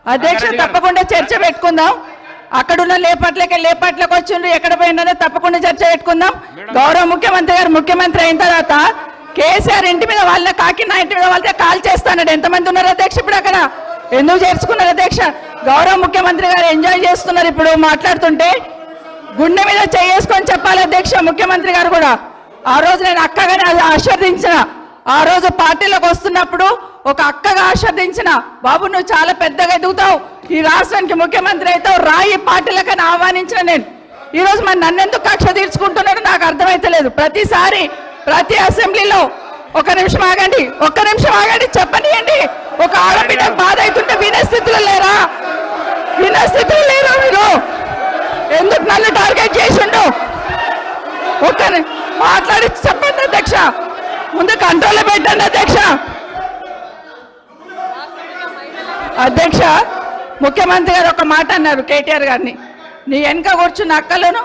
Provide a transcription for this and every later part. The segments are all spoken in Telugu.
అధ్యక్ష తప్పకుండా చర్చ పెట్టుకుందాం. అక్కడున్న లేపాట్లకు వచ్చిండ్రు, ఎక్కడ పోయినారో తప్పకుండా చర్చ పెట్టుకుందాం. గౌరవ ముఖ్యమంత్రి గారు ముఖ్యమంత్రి అయిన తర్వాత కేసీఆర్ ఇంటి మీద వాళ్ళ కాకినా ఇంటి మీద వాళ్ళతో కాల్ చేస్తాడు. ఎంతమంది ఉన్నారు అధ్యక్ష? ఇప్పుడు అక్కడ ఎందుకు చేర్చుకున్నారు అధ్యక్ష? గౌరవ ముఖ్యమంత్రి గారు ఎంజాయ్ చేస్తున్నారు. ఇప్పుడు మాట్లాడుతుంటే గుండె మీద చేసుకొని చెప్పాలి అధ్యక్ష. ముఖ్యమంత్రి గారు కూడా ఆ రోజు నేను అక్కగానే ఆశీర్వదించిన, ఆ రోజు పార్టీలోకి వస్తున్నప్పుడు ఒక అక్కగా ఆశీర్వదించిన, బాబు నువ్వు చాలా పెద్దగా ఎదుగుతావు, ఈ రాష్ట్రానికి ముఖ్యమంత్రి అవుతావు, రాయి పార్టీలకని ఆహ్వానించిన నేను. ఈ రోజు మరి నన్నెందుకు కక్ష తీర్చుకుంటున్నాడు నాకు అర్థమైతలేదు. ప్రతిసారి ప్రతి అసెంబ్లీలో ఒక్క నిమిషం ఆగండి చెప్పనియండి. ఒక ఆడబిడ్డ బాధ అవుతుంటే వినే స్థితిలో లేరా? మీరు ఎందుకు నన్ను టార్గెట్ చేసిండు? మాట్లాడి చెప్పండి అధ్యక్ష, ముందు కంట్రోల్లో పెట్టండి అధ్యక్ష. అధ్యక్ష ముఖ్యమంత్రి గారు ఒక మాట అన్నారు కేటీఆర్ గారిని, నీ వెనక కూర్చున్న అక్కలను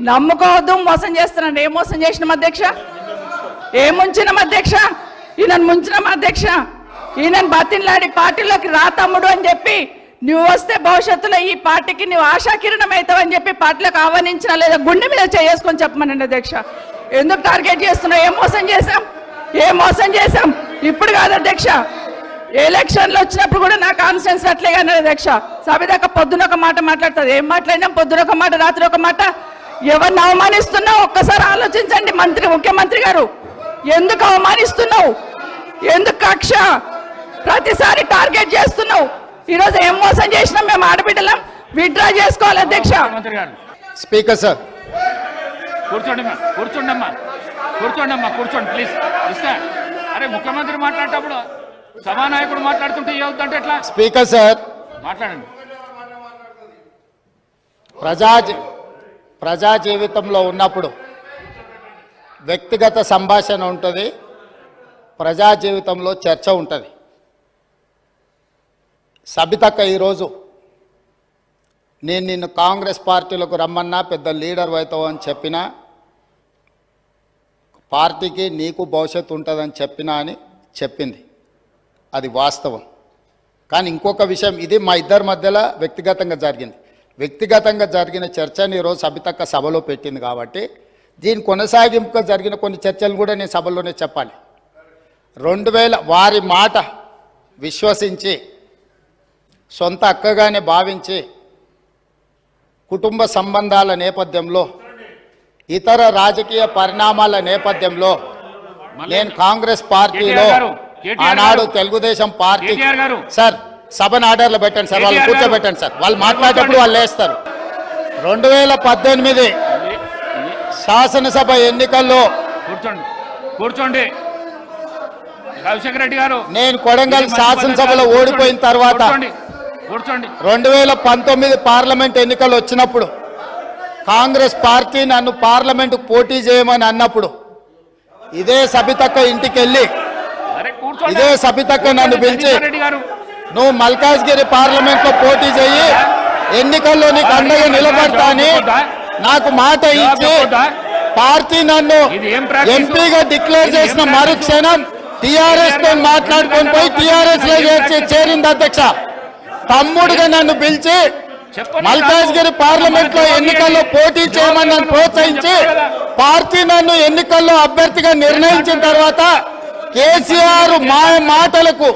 నమ్ముకోవద్దు, మోసం చేస్తున్నాడు. ఏం మోసం చేసినాం అధ్యక్ష? ఏం ముంచినాం అధ్యక్ష? ఈయనను ముంచినాం అధ్యక్ష. ఈయనను బతిన్లాడి పార్టీలోకి రా తమ్ముడు అని చెప్పి, నువ్వు వస్తే భవిష్యత్తులో ఈ పార్టీకి నువ్వు ఆశాకిరణం అవుతావు అని చెప్పి పార్టీలకు ఆహ్వానించినా లేదా గుండె మీద చేసుకొని చెప్పమనండి అధ్యక్ష. ఎందుకు టార్గెట్ చేస్తున్నావు? ఏం మోసం చేశాం? ఇప్పుడు కాదు అధ్యక్ష, ఎలక్షన్లు వచ్చినప్పుడు కూడా నా కాన్ఫిడెన్స్ అట్లే కానీ అధ్యక్ష. సభదాకా పొద్దున ఒక మాట మాట్లాడుతుంది, ఏం మాట్లాడినాం? పొద్దున ఒక మాట, రాత్రి ఒక మాట. ఎవరిని అవమానిస్తున్నావు ఒక్కసారి ఆలోచించండి ముఖ్యమంత్రి గారు. ఎందుకు అవమానిస్తున్నావు? ఎందుకు కక్ష? ప్రతిసారి టార్గెట్ చేస్తున్నావు. ఈరోజు ఏం మోసం చేసినాం? మేము ఆడబిడ్డలం విత్డ్రా చేసుకోవాలి అధ్యక్ష. స్పీకర్ సార్ కూర్చోండి ప్లీజ్. అరే ముఖ్యమంత్రి మాట్లాడేటప్పుడు సభానాయకుడు మాట్లాడుతుంటే ఏవుతుంటే ఎట్లా? స్పీకర్ సార్ మాట్లాడండి. ప్రజా జీవితంలో ఉన్నప్పుడు వ్యక్తిగత సంభాషణ ఉంటుంది, ప్రజా జీవితంలో చర్చ ఉంటుంది. సబితక్క ఈరోజు నేను నిన్ను కాంగ్రెస్ పార్టీలకు రమ్మన్నా పెద్ద లీడర్ అవుతావు అని చెప్పినా, పార్టీకి నీకు భవిష్యత్తు ఉంటుందని చెప్పినా అని చెప్పింది. అది వాస్తవం. కానీ ఇంకొక విషయం, ఇది మా ఇద్దరి మధ్యలో వ్యక్తిగతంగా జరిగిన చర్చని ఈరోజు సబితక్క సభలో పెట్టింది కాబట్టి దీని కొనసాగింపుగా జరిగిన కొన్ని చర్చలు కూడా నేను సభలోనే చెప్పాలి. 2000 వారి మాట విశ్వసించి సొంత అక్కగానే భావించి కుటుంబ సంబంధాల నేపథ్యంలో ఇతర రాజకీయ పరిణామాల నేపథ్యంలో నేను కాంగ్రెస్ పార్టీలో ఆనాడు తెలుగుదేశం పార్టీ సార్ సభను ఆర్డర్లో పెట్టండి సార్, వాళ్ళు కూర్చోబెట్టండి సార్, వాళ్ళు మాట్లాడేటప్పుడు వాళ్ళు వేస్తారు. 2018 శాసనసభ ఎన్నికల్లో కూర్చోండి రవిశంకర్ రెడ్డి గారు, నేను కొడంగల్ శాసనసభలో ఓడిపోయిన తర్వాత 2019 పార్లమెంట్ ఎన్నికలు వచ్చినప్పుడు కాంగ్రెస్ పార్టీ నన్ను పార్లమెంట్ పోటీ చేయమని అన్నప్పుడు ఇదే సబితక్క ఇంటికి వెళ్ళి ఇదే సబితక్క నన్ను పిలిచి నువ్వు మల్కాజ్గిరి పార్లమెంట్ లో పోటీ చేయి, ఎన్నికల్లో నీకు అండగా నిలబడతా అని నాకు మాట ఇచ్చి పార్టీ నన్ను ఎంపీగా డిక్లేర్ చేసిన మరుక్షణం టీఆర్ఎస్ తో మాట్లాడుకొని పోయి టీఆర్ఎస్ లో చేరింది అధ్యక్ష. తమ్ముడుగా నన్ను పిలిచి మల్కాజ్గిరి పార్లమెంట్ లో ఎన్నికల్లో పోటీ చేయమని నన్ను ప్రోత్సహించి పార్టీ నన్ను ఎన్నికల్లో అభ్యర్థిగా నిర్ణయించిన తర్వాత కేసీఆర్ మాటలకు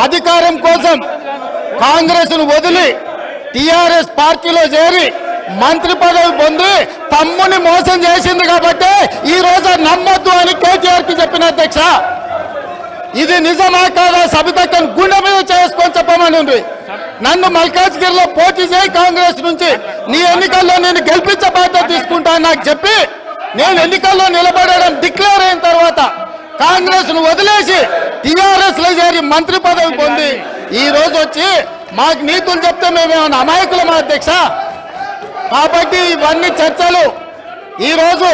అధికారం కోసం కాంగ్రెస్ ను వదిలి టీఆర్ఎస్ పార్టీలో చేరి మంత్రి పదవి పొంది తమ్ముని మోసం చేసింది కాబట్టి ఈ రోజు నమ్మొద్దు అని కేటీఆర్ కి చెప్పిన అధ్యక్ష. ఇది నిజమా కాదా సబితక్కను గుండె మీద చేసుకొని చెప్పమని ఉంది. నన్ను మల్కాజ్గిరిలో పోటీ చేయి కాంగ్రెస్ నుంచి, నీ ఎన్నికల్లో నేను గెలిపించే బాధ్యత తీసుకుంటాను నాకు చెప్పి నేను ఎన్నికల్లో నిలబడడం డిక్లేర్ అయిన తర్వాత కాంగ్రెస్ ను వదిలేసి టీఆర్ఎస్ లో చేరి మంత్రి పదవి పొంది ఈ రోజు వచ్చి మాకు నీతులు చెప్తే మేమేమన్నా అమాయకులమా అధ్యక్ష? కాబట్టి ఇవన్నీ చర్చలు. ఈ రోజు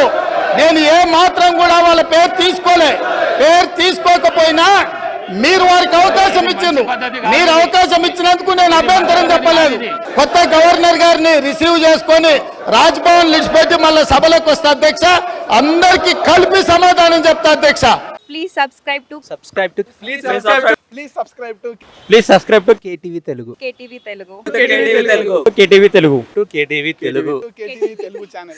నేను ఏ మాత్రం కూడా వాళ్ళ పేరు తీసుకోకపోయినా మీరు వారికి అవకాశం ఇచ్చిండ్రు. మీరు అవకాశం ఇచ్చినందుకు నేను అభ్యంతరం చెప్పలేదు. కొత్త గవర్నర్ గారిని రిసీవ్ చేసుకొని రాజ్భవన్ లిడిచిపెట్టి మళ్ళీ సభలోకి వస్తా అధ్యక్ష, అందరికీ కలిపి సమాధానం చెప్తా అధ్యక్ష. Please subscribe to Please subscribe to KTV Telugu. KTV Telugu. KTV Telugu. KTV Telugu channel.